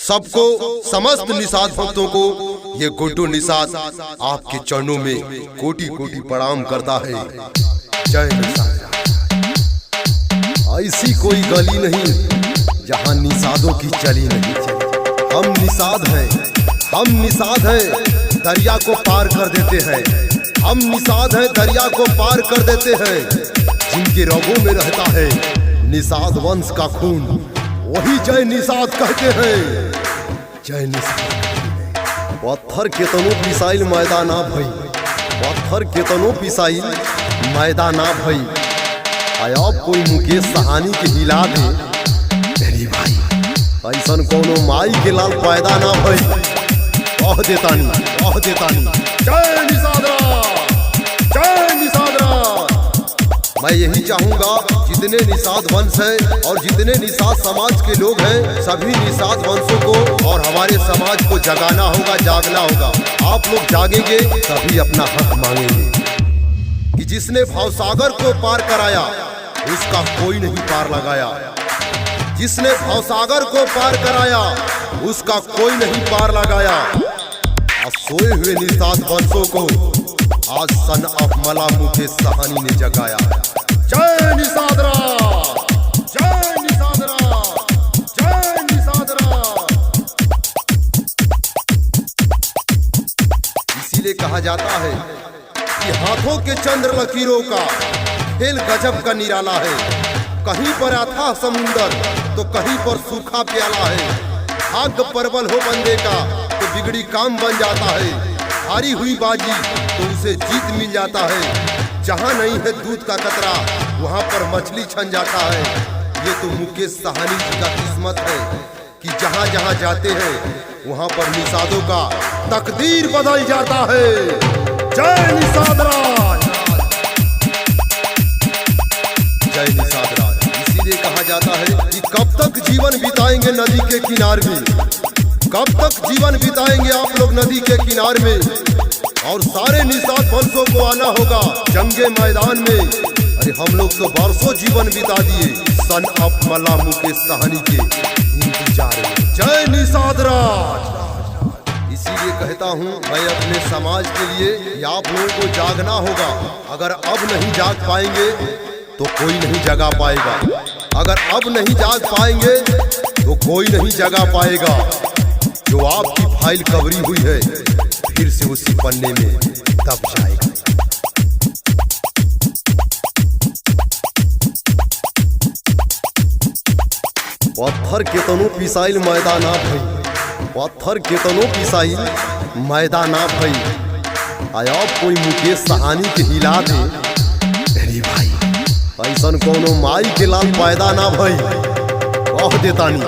सबको समस्त निषाद भक्तों को ये गुड्डू निषाद आपके चरणों में कोटि कोटि प्रणाम करता है। जय निषाद। ऐसी कोई गली नहीं जहां निषादों की चली नहीं। हम निषाद हैं, हम निषाद हैं, दरिया को पार कर देते हैं। हम निषाद हैं, दरिया को पार कर देते हैं। जिनके रगों में रहता है निषाद वंश का खून, वही जय निषाद कहते हैं। जय निषाद। पत्थर केतनो पिसाइल मैदाना भई, पत्थर केतनो पिसाइल मैदाना भई। अब कोई मुकेश सहानी के हिला दे तेरी भाई, ऐसन कोनो माई के लाल पैदा ना भई। कह देतानी, कह देतानी। जय निषाद राज, जय निषाद राज। मैं यही चाहूंगा जितने निषाद वंश है और जितने निषाद समाज के लोग हैं, सभी निषाद वंशों को और हमारे समाज को जगाना होगा, जागना होगा। आप लोग जागेंगे तभी अपना हक मांगेंगे। कि जिसने भवसागर को पार कराया उसका कोई नहीं पार लगाया। जिसने भवसागर को पार कराया उसका कोई नहीं पार लगाया। आज सोए हुए निषाद वंशों को आज सन ऑफ मला मुकेश सहानी ने जगाया। जय निषाद राज, जय निषाद राज, जय निषाद राज। इसीलिए कहा जाता है कि हाथों के चंद्र लकीरों का खेल गजब का निराला है। कहीं पर अथाह समुंदर तो कहीं पर सूखा प्याला है। भाग्य परबल हो बंदे का तो बिगड़ी काम बन जाता है। हारी हुई बाजी तो उसे जीत मिल जाता है। जहाँ नहीं है दूध का कतरा वहाँ पर मछली छन जाता है। ये तो मुकेश सहानी जी का किस्मत है कि जहाँ जहाँ जाते हैं वहाँ पर निषादों का तकदीर बदल जाता है। जय निषाद राज, जय निषाद राज। इसीलिए कहा जाता है कि कब तक जीवन बिताएंगे नदी के किनारे में, कब तक जीवन बिताएंगे आप लोग नदी के किनारे में। और सारे निषाद वंशों को आना होगा जंगे मैदान में। अरे हम लोग तो बरसों जीवन बिता दिए सन ऑफ मला मुकेश सहानी के इंतजार में। जय निषाद राज। इसीलिए कहता हूँ मैं अपने समाज के लिए आप लोगों को जागना होगा। अगर अब नहीं जाग पाएंगे तो कोई नहीं जगा पाएगा। अगर अब नहीं जाग पाएंगे तो कोई नहीं जगा पाएगा। जो आपकी फाइल कवरी हुई है फिर से उसी पन्ने में दब जाएगा। पत्थर केतनो पिसाइल मैदाना भई, पत्थर केतनो पिसाइल मैदाना भई। अब कोई मुकेश सहानी के हिला दे तेरी भाई, ऐसन कोनो माई के लाल पैदा ना भई। कह देतानी।